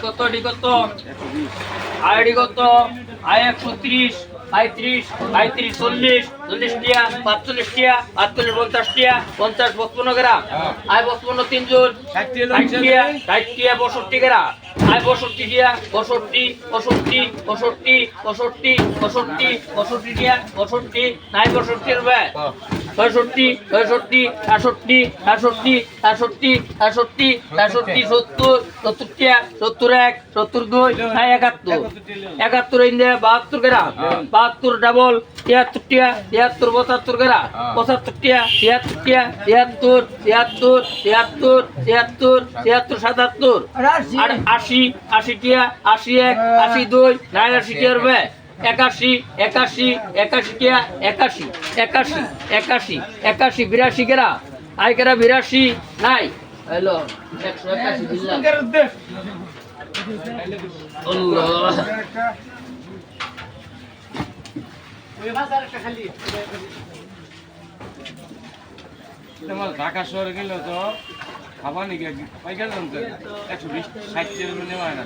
কত কত আইডি কত আই 130 35 35 40 40 টিয়া 45 টিয়া 48 50 টিয়া 50 55 গ্রাম আই 55 তিনজন 60 টিয়া 60 টিয়া 62 গ্রাম আই 62 টিয়া 62 65 65 65 65 65 টিয়া 65 নাই 62 রুপে 65 65 68 68 68 68 68 70 70 টিয়া 71 72 নাই 71 71 ইন্দে 72 গ্রাম 72 ডাবল 73 টিয়া 73 72 গ্রাম 75 টিয়া 76 টিয়া 73 73 73 73 77 77 80 80 টিয়া 81 82 নাই 80 টিয়া রুপে 81 81 81 টিয়া 81 81 81 81 82 গ্রাম আই গ্রাম 82 নাই হ্যালো 181 দিলাম আল্লাহ ঢাকা শহরে গেলে তো খাবার নাকি পাইকার দাম তো 120 60 নেওয়া না